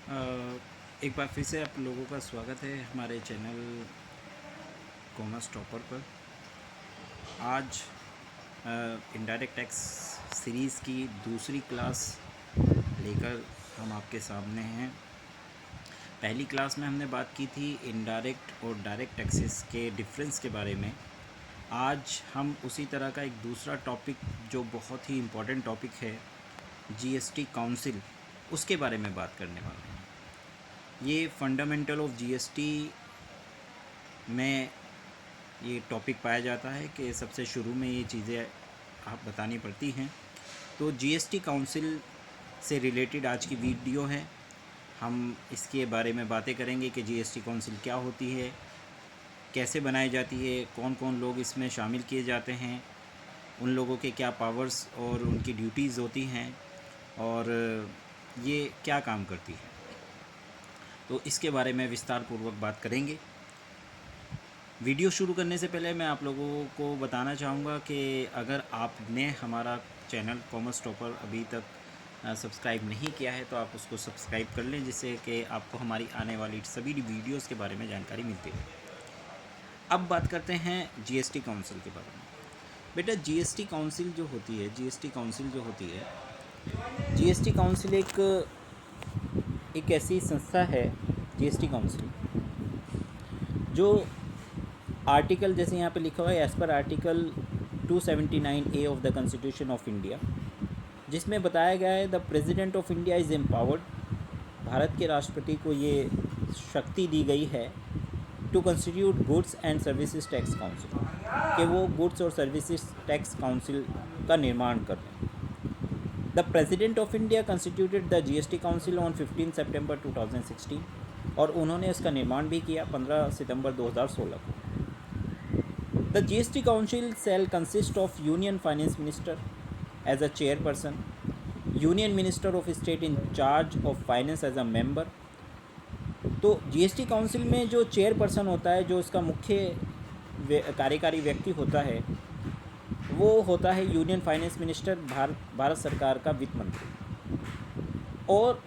अ, एक बार फिर से आप लोगों का स्वागत है हमारे चैनल कॉमर्स टॉपर पर। आज इनडायरेक्ट टैक्स सीरीज़ की दूसरी क्लास लेकर हम आपके सामने हैं। पहली क्लास में हमने बात की थी इनडायरेक्ट और डायरेक्ट टैक्सेस के डिफरेंस के बारे में। आज हम उसी तरह का एक दूसरा टॉपिक जो बहुत ही इम्पोर्टेंट टॉपिक है, जीएसटी काउंसिल, उसके बारे में बात करने वाले हैं। ये फंडामेंटल ऑफ जीएसटी में ये टॉपिक पाया जाता है कि सबसे शुरू में ये चीज़ें आप बतानी पड़ती हैं। तो जीएसटी काउंसिल से रिलेटेड आज की वीडियो है। हम इसके बारे में बातें करेंगे कि जीएसटी काउंसिल क्या होती है, कैसे बनाई जाती है, कौन कौन लोग इसमें शामिल किए जाते हैं, उन लोगों के क्या पावर्स और उनकी ड्यूटीज़ होती हैं और ये क्या काम करती है। तो इसके बारे में विस्तार पूर्वक बात करेंगे। वीडियो शुरू करने से पहले मैं आप लोगों को बताना चाहूँगा कि अगर आपने हमारा चैनल कॉमर्स टॉपर अभी तक सब्सक्राइब नहीं किया है तो आप उसको सब्सक्राइब कर लें, जिससे कि आपको हमारी आने वाली सभी वीडियोस के बारे में जानकारी मिलती है। अब बात करते हैं जीएसटी काउंसिल के बारे में। बेटा, जीएसटी काउंसिल जो होती है जीएसटी काउंसिल एक ऐसी संस्था है, जीएसटी काउंसिल, जो आर्टिकल जैसे यहाँ पे लिखा हुआ है as per article 279A of the constitution of India, जिसमें बताया गया है the president of India is empowered, भारत के राष्ट्रपति को ये शक्ति दी गई है to constitute goods and services tax council, कि वो गुड्स और सर्विसेज टैक्स काउंसिल का निर्माण कर रहे हैं। The president of India constituted the GST council on 15 सितंबर 2016, और उन्होंने इसका निर्माण भी किया 15 सितंबर 2016 को। The GST Council shall consist of Union Finance Minister as a chairperson, Union Minister of State in charge of Finance as a member। तो GST council में जो चेयरपर्सन होता है, जो उसका मुख्य कार्यकारी व्यक्ति होता है, वो होता है यूनियन फाइनेंस मिनिस्टर, भारत सरकार का वित्त मंत्री। और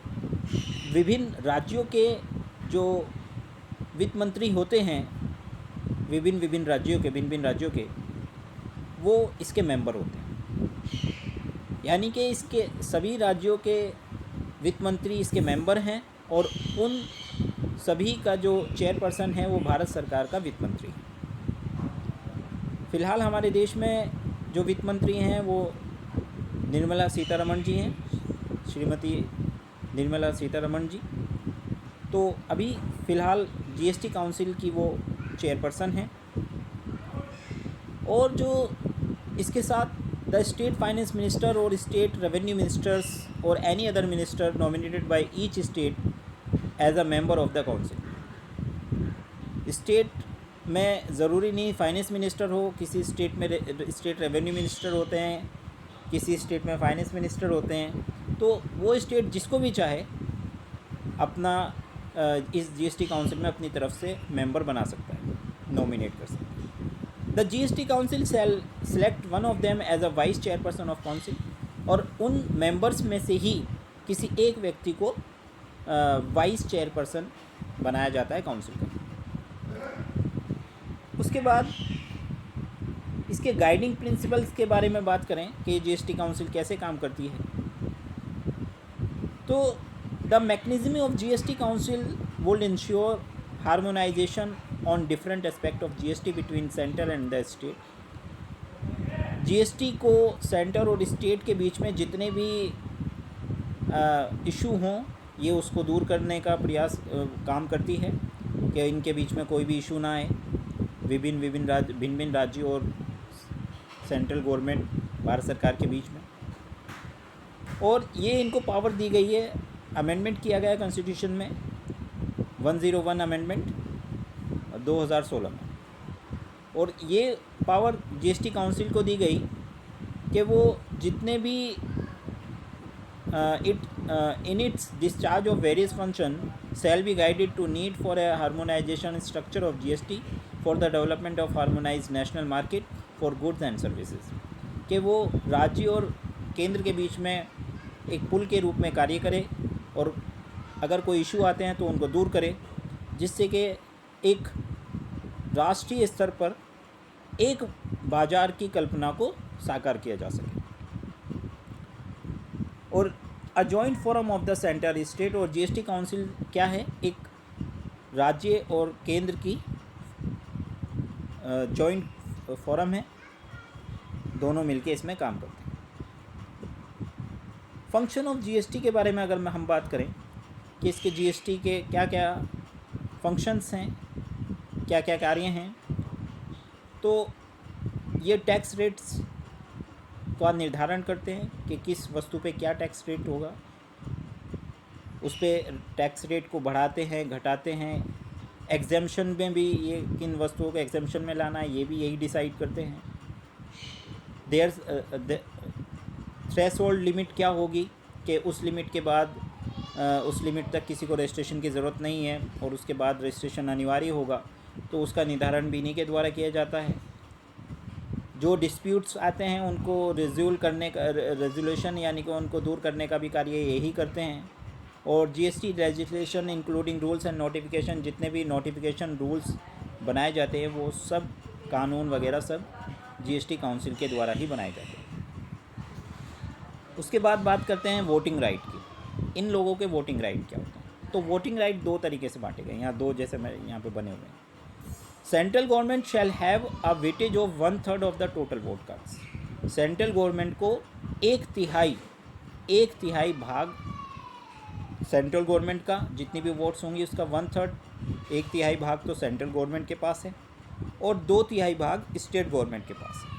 विभिन्न राज्यों के जो वित्त मंत्री होते हैं, भिन्न राज्यों के वो इसके मेंबर होते हैं। यानी कि इसके सभी राज्यों के वित्त मंत्री इसके मेंबर हैं, और उन सभी का जो चेयरपर्सन है वो भारत सरकार का वित्त मंत्री है। फ़िलहाल हमारे देश में जो वित्त मंत्री हैं वो निर्मला सीतारमण जी हैं, श्रीमती निर्मला सीतारमण जी। तो अभी फ़िलहाल जीएसटी काउंसिल की वो चेयरपर्सन हैं। और जो इसके साथ द स्टेट फाइनेंस मिनिस्टर और स्टेट रेवेन्यू मिनिस्टर्स और any other minister nominated by each state as a member of the council. State में ज़रूरी नहीं फाइनेंस मिनिस्टर हो, किसी स्टेट में स्टेट रेवेन्यू मिनिस्टर होते हैं, किसी स्टेट में फाइनेंस मिनिस्टर होते हैं। तो वो स्टेट जिसको भी चाहे अपना इस जीएसटी काउंसिल में अपनी तरफ से मेंबर बना सकता है, नॉमिनेट कर सकता है। The GST council shall select one of them as a vice chairperson of council, और उन मेंबर्स में से ही किसी एक व्यक्ति को वाइस चेयरपर्सन बनाया जाता है काउंसिल का। उसके बाद इसके गाइडिंग प्रिंसिपल्स के बारे में बात करें कि जीएसटी काउंसिल कैसे काम करती है, तो the mechanism of GST council would ensure harmonisation on different aspect of GST between centre and the state. GST को सेंटर और स्टेट के बीच में जितने भी इशू हों, ये उसको दूर करने का प्रयास काम करती है कि इनके बीच में कोई भी इशू ना आए, भिन्न राज्यों और सेंट्रल गवर्नमेंट भारत सरकार के बीच में। और ये इनको पावर दी गई है, अमेंडमेंट किया गया है कॉन्स्टिट्यूशन में 101 अमेंडमेंट 2016 में। और ये पावर जीएसटी काउंसिल को दी गई कि वो जितने भी in its discharge of various function shall be guided to need for a harmonization structure of GST for the development of harmonized national market for goods and services, कि वो राज्य और केंद्र के बीच में एक पुल के रूप में कार्य करे और अगर कोई इशू आते हैं तो उनको दूर करे, जिससे कि एक राष्ट्रीय स्तर पर एक बाज़ार की कल्पना को साकार किया जा सके। और a joint forum of the centre state और जीएसटी काउंसिल क्या है? एक राज्य और केंद्र की जॉइंट फोरम है, दोनों मिलके इसमें काम करते हैं। फंक्शन ऑफ जीएसटी के बारे में अगर हम बात करें कि इसके जीएसटी के क्या क्या फंक्शंस हैं, क्या क्या कार्य हैं, तो ये टैक्स रेट्स का निर्धारण करते हैं कि किस वस्तु पे क्या टैक्स रेट होगा, उस पर टैक्स रेट को बढ़ाते हैं, घटाते हैं। एग्जेम्पशन में भी ये किन वस्तुओं को एग्जेम्पशन में लाना है, ये भी यही डिसाइड करते हैं। देयर थ्रेशोल्ड लिमिट क्या होगी कि उस लिमिट के बाद उस लिमिट तक किसी को रजिस्ट्रेशन की ज़रूरत नहीं है और उसके बाद रजिस्ट्रेशन अनिवार्य होगा, तो उसका निर्धारण भी इन्हीं के द्वारा किया जाता है। जो डिस्प्यूट्स आते हैं उनको रिजोल्व करने का, रेजोल्यूशन यानी कि उनको दूर करने का भी कार्य यही करते हैं। और GST legislation including rules and notification, जितने भी नोटिफिकेशन रूल्स बनाए जाते हैं वो सब कानून वगैरह सब जीएसटी काउंसिल के द्वारा ही बनाए जाते हैं। उसके बाद बात करते हैं वोटिंग राइट की। इन लोगों के वोटिंग राइट क्या होते हैं? तो वोटिंग राइट दो तरीके से बांटे गए, यहाँ दो जैसे मैं यहाँ पे बने हुए हैं। Central government shall have a weightage of 1/3 of the total vote cast. Central government को एक तिहाई भाग सेंट्रल गवर्नमेंट का, जितनी भी वोट्स होंगी उसका 1/3, एक तिहाई भाग तो सेंट्रल गवर्नमेंट के पास है और 2/3 भाग स्टेट गवर्नमेंट के पास है।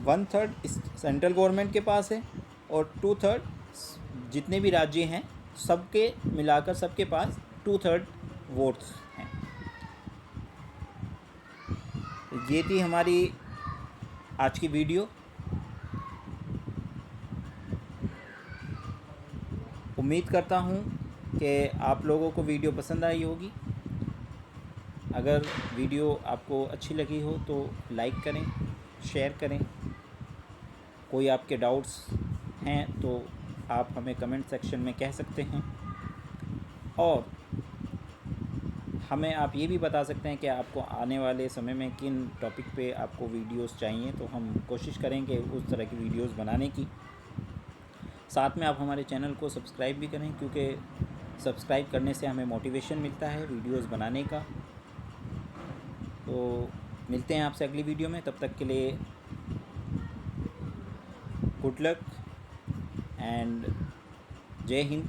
1/3 सेंट्रल गवर्नमेंट के पास है और 2/3 जितने भी राज्य हैं सबके मिलाकर सबके पास 2/3 वोट्स हैं। ये थी हमारी आज की वीडियो। उम्मीद करता हूँ कि आप लोगों को वीडियो पसंद आई होगी। अगर वीडियो आपको अच्छी लगी हो तो लाइक करें, शेयर करें। कोई आपके डाउट्स हैं तो आप हमें कमेंट सेक्शन में कह सकते हैं और हमें आप ये भी बता सकते हैं कि आपको आने वाले समय में किन टॉपिक पे आपको वीडियोस चाहिए, तो हम कोशिश करेंगे उस तरह की वीडियोस बनाने की। साथ में आप हमारे चैनल को सब्सक्राइब भी करें, क्योंकि सब्सक्राइब करने से हमें मोटिवेशन मिलता है वीडियोस बनाने का। तो मिलते हैं आपसे अगली वीडियो में, तब तक के लिए गुड लक एंड जय हिंद।